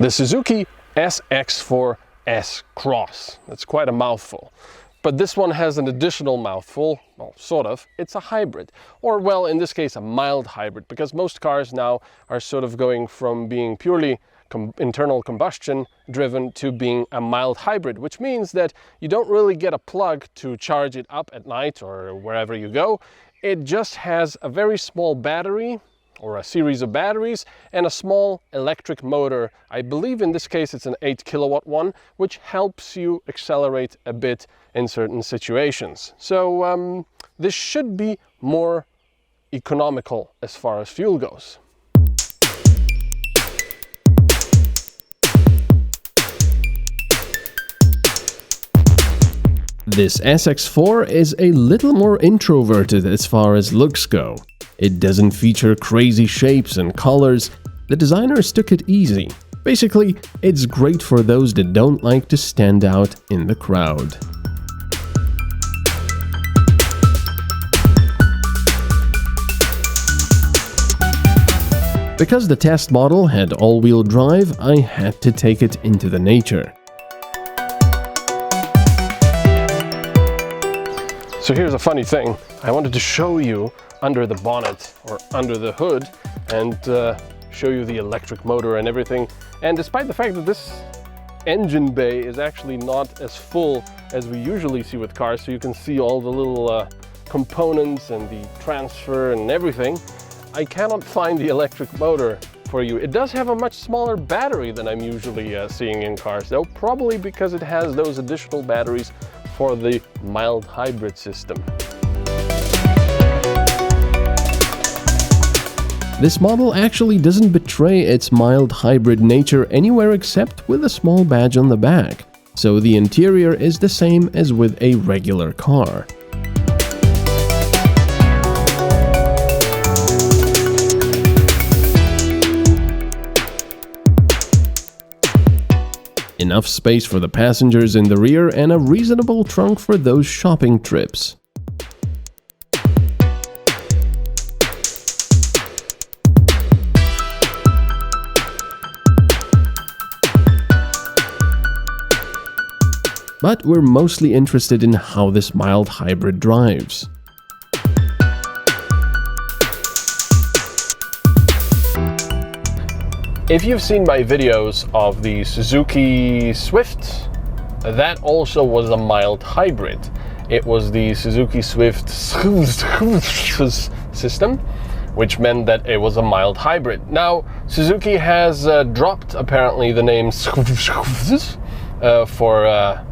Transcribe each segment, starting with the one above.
The Suzuki SX4 S-Cross. That's quite a mouthful. But this one has an additional mouthful, well, sort of. It's a hybrid, or well, in this case, a mild hybrid, because most cars now are sort of going from being purely internal combustion driven to being a mild hybrid, which means that you don't really get a plug to charge it up at night or wherever you go. It just has a very small battery, or a series of batteries, and a small electric motor. I believe in this case it's an 8 kilowatt one, which helps you accelerate a bit in certain situations. So this should be more economical as far as fuel goes. This SX4 is a little more introverted as far as looks go. It doesn't feature crazy shapes and colors. The designers took it easy. Basically, it's great for those that don't like to stand out in the crowd. Because the test model had all-wheel drive, I had to take it into the nature. So here's a funny thing. I wanted to show you under the bonnet or under the hood and show you the electric motor and everything. And despite the fact that this engine bay is actually not as full as we usually see with cars, so you can see all the little components and the transfer and everything, I cannot find the electric motor for you. It does have a much smaller battery than I'm usually seeing in cars, though, probably because it has those additional batteries for the mild hybrid system. This model actually doesn't betray its mild hybrid nature anywhere except with a small badge on the back, so the interior is the same as with a regular car. Enough space for the passengers in the rear and a reasonable trunk for those shopping trips. But we're mostly interested in how this mild hybrid drives. If you've seen my videos of the Suzuki Swift, that also was a mild hybrid. It was the Suzuki Swift system, which meant that it was a mild hybrid. Now, Suzuki has dropped apparently the name for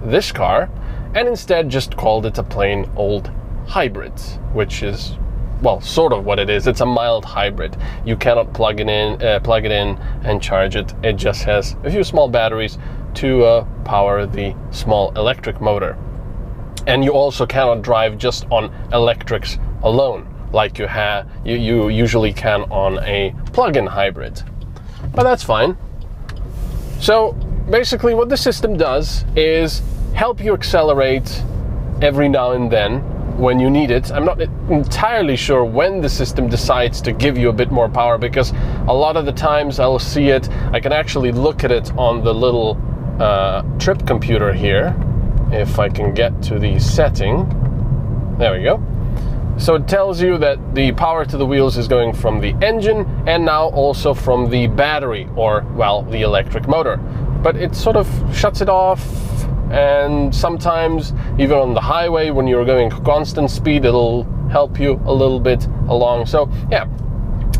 this car, and instead just called it a plain old hybrid, which is, well, sort of what it is. It's a mild hybrid. You cannot plug it in and charge it. It just has a few small batteries to power the small electric motor. And you also cannot drive just on electrics alone, like you usually can on a plug-in hybrid. But that's fine. So basically what the system does is help you accelerate every now and then when you need it. I'm not entirely sure when the system decides to give you a bit more power, because a lot of the times I'll see it, I can actually look at it on the little trip computer here, if I can get to the setting. There we go. So it tells you that the power to the wheels is going from the engine and now also from the battery, or, well, the electric motor. But it sort of shuts it off, and sometimes even on the highway when you're going constant speed, it'll help you a little bit along. So yeah,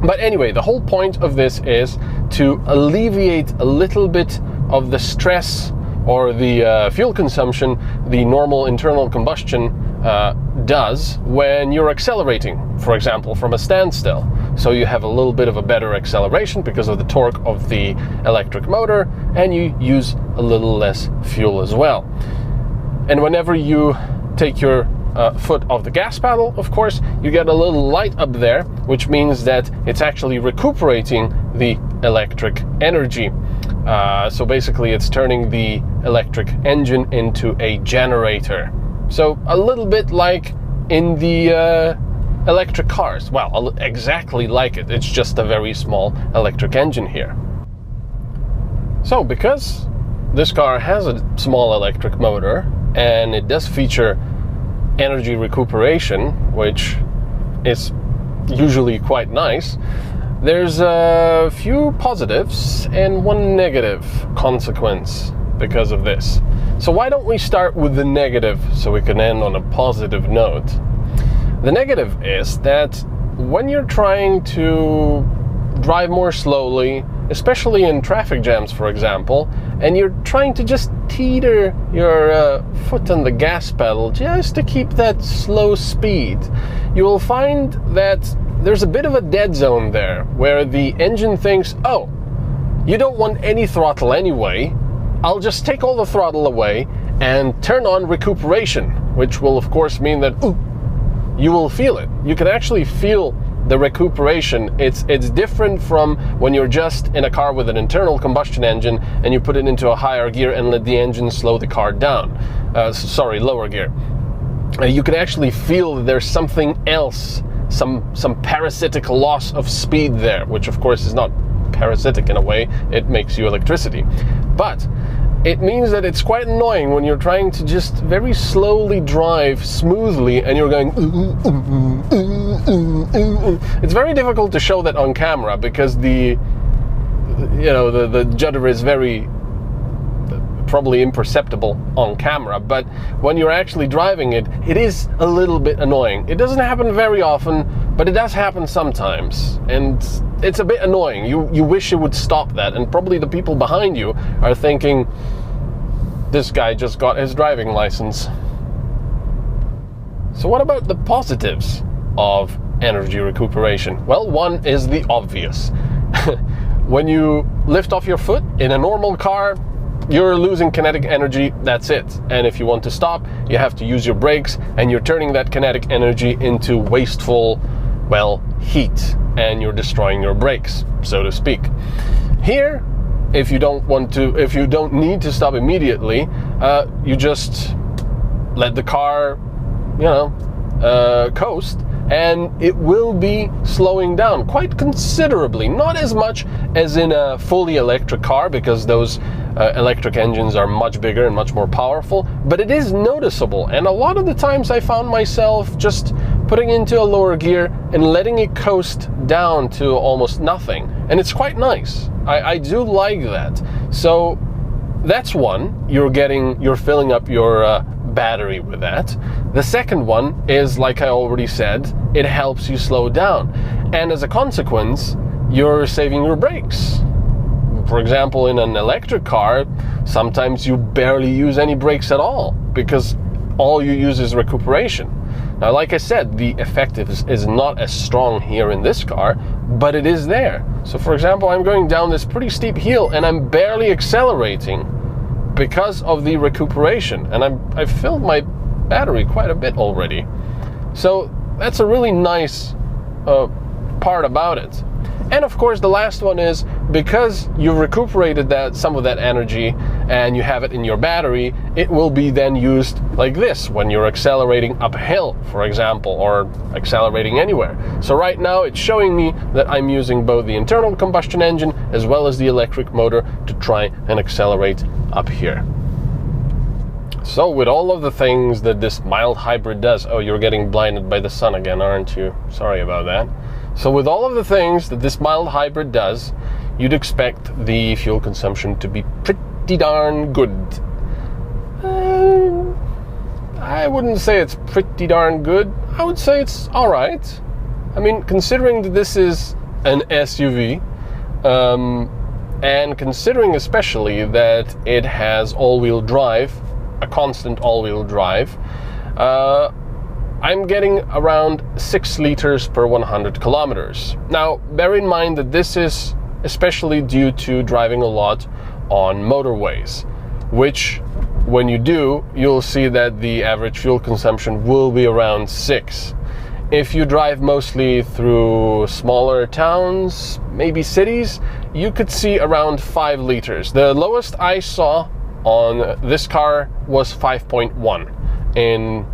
but anyway, the whole point of this is to alleviate a little bit of the stress or the fuel consumption the normal internal combustion does when you're accelerating, for example, from a standstill. So you have a little bit of a better acceleration because of the torque of the electric motor, and you use a little less fuel as well. And whenever you take your foot off the gas pedal, of course, you get a little light up there, which means that it's actually recuperating the electric energy. So basically it's turning the electric engine into a generator. So a little bit like in the electric cars. Well, exactly like it. It's just a very small electric engine here. So because this car has a small electric motor and it does feature energy recuperation, which is usually quite nice, there's a few positives and one negative consequence because of this. So why don't we start with the negative so we can end on a positive note? The negative is that when you're trying to drive more slowly, especially in traffic jams, for example, and you're trying to just teeter your foot on the gas pedal just to keep that slow speed, you will find that there's a bit of a dead zone there where the engine thinks, oh, you don't want any throttle anyway, I'll just take all the throttle away and turn on recuperation, which will of course mean that you will feel it. You can actually feel the recuperation. It's different from when you're just in a car with an internal combustion engine and you put it into a higher gear and let the engine slow the car down. Lower gear. You can actually feel that there's something else, some parasitic loss of speed there, which of course is not parasitic in a way, it makes you electricity. But it means that it's quite annoying when you're trying to just very slowly drive smoothly and you're going It's very difficult to show that on camera because the judder is very probably imperceptible on camera, but when you're actually driving it, it is a little bit annoying. It doesn't happen very often, but it does happen sometimes, and it's a bit annoying. You wish it would stop that, and probably the people behind you are thinking, this guy just got his driving license. So what about the positives of energy recuperation? Well, one is the obvious. When you lift off your foot in a normal car, you're losing kinetic energy, that's it. And if you want to stop, you have to use your brakes, and you're turning that kinetic energy into wasteful, well, heat, and you're destroying your brakes, so to speak. Here, if you don't need to stop immediately, you just let the car, coast, and it will be slowing down quite considerably. Not as much as in a fully electric car, because those electric engines are much bigger and much more powerful, but it is noticeable. And a lot of the times I found myself just putting into a lower gear and letting it coast down to almost nothing, and it's quite nice. I do like that. So that's one. You're filling up your battery with that. The second one is, like I already said, it helps you slow down, and as a consequence, you're saving your brakes. For example, in an electric car, sometimes you barely use any brakes at all because all you use is recuperation. Now, like I said, the effect is not as strong here in this car, but it is there. So for example, I'm going down this pretty steep hill and I'm barely accelerating because of the recuperation, and I've filled my battery quite a bit already. So that's a really nice part about it. And of course, the last one is, because you've recuperated some of that energy and you have it in your battery, it will be then used like this when you're accelerating uphill, for example, or accelerating anywhere. So right now it's showing me that I'm using both the internal combustion engine as well as the electric motor to try and accelerate up here. So with all of the things that this mild hybrid does, oh, you're getting blinded by the sun again, aren't you? Sorry about that. So with all of the things that this mild hybrid does, you'd expect the fuel consumption to be pretty darn good. I wouldn't say it's pretty darn good. I would say it's all right. I mean, considering that this is an SUV, and considering especially that it has all-wheel drive, a constant all-wheel drive, I'm getting around 6 liters per 100 kilometers. Now, bear in mind that this is especially due to driving a lot on motorways, which when you do, you'll see that the average fuel consumption will be around 6. If you drive mostly through smaller towns, maybe cities, you could see around 5 liters. The lowest I saw on this car was 5.1 in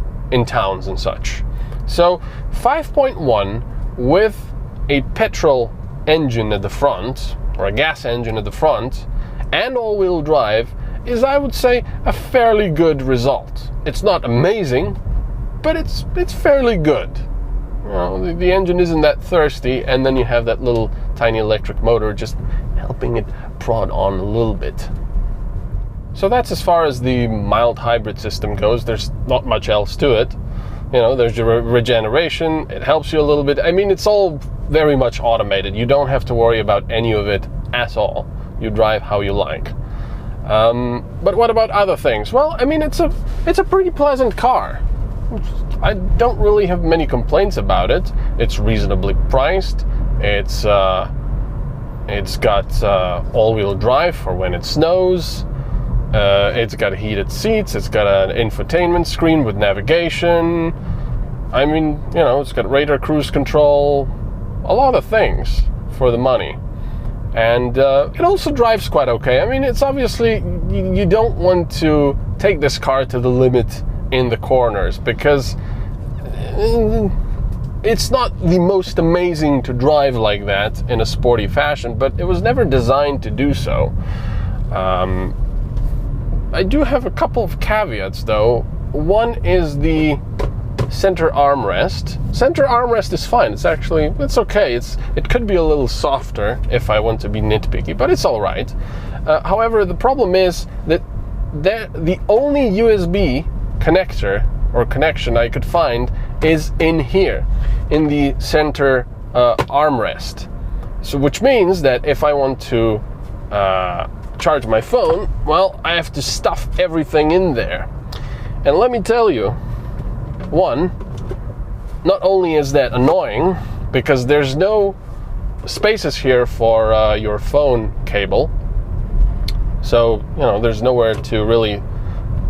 towns and such. So 5.1 with a petrol engine at the front, or a gas engine at the front, and all-wheel drive is, I would say, a fairly good result. It's not amazing, but it's fairly good. You know, the engine isn't that thirsty, and then you have that little tiny electric motor just helping it prod on a little bit. So that's as far as the mild hybrid system goes. There's not much else to it. You know, there's your regeneration, it helps you a little bit. I mean, it's all very much automated. You don't have to worry about any of it at all. You drive how you like. But what about other things? Well, I mean, it's a pretty pleasant car. I don't really have many complaints about it. It's reasonably priced. It's got all-wheel drive for when it snows. It's got heated seats. It's got an infotainment screen with navigation. I mean, you know, it's got radar cruise control. A lot of things for the money. And it also drives quite okay. I mean, it's obviously, you don't want to take this car to the limit in the corners, because it's not the most amazing to drive like that in a sporty fashion, but it was never designed to do so. I do have a couple of caveats though. One is the center armrest. Center armrest is fine. It's okay. It could be a little softer if I want to be nitpicky, but it's all right. However, the problem is that the only USB connector or connection I could find is in here, in the center armrest. So, which means that if I want to charge my phone, well, I have to stuff everything in there. And let me tell you, one, not only is that annoying, because there's no spaces here for your phone cable, so you know there's nowhere to really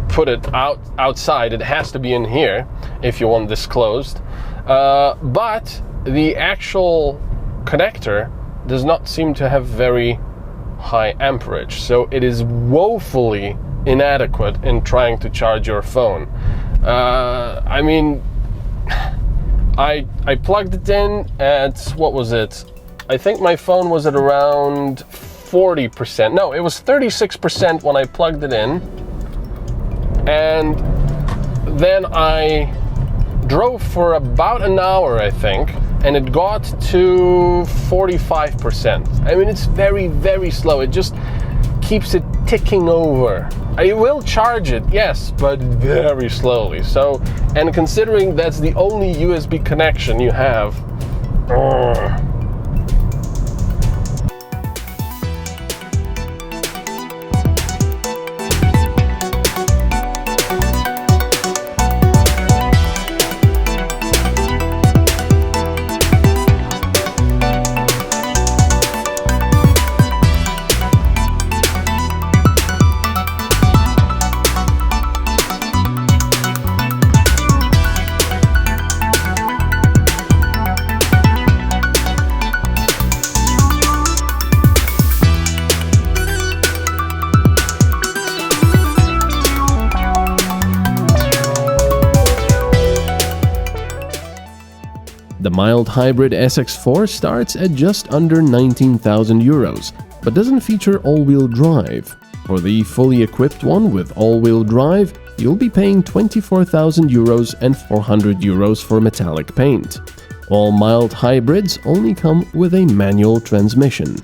put it outside. It has to be in here if you want this closed. But the actual connector does not seem to have very high amperage, so it is woefully inadequate in trying to charge your phone. I mean, I plugged it in at, what was it? I think my phone was at around 40%. No, it was 36% when I plugged it in. And then I drove for about an hour, I think, and it got to 45%. I mean, it's very, very slow. It just keeps it ticking over. I will charge it, yes, but very slowly. So, and considering that's the only USB connection you have, The mild hybrid SX4 starts at just under 19,000 euros, but doesn't feature all-wheel drive. For the fully equipped one with all-wheel drive, you'll be paying 24,000 euros and 400 euros for metallic paint. All mild hybrids only come with a manual transmission.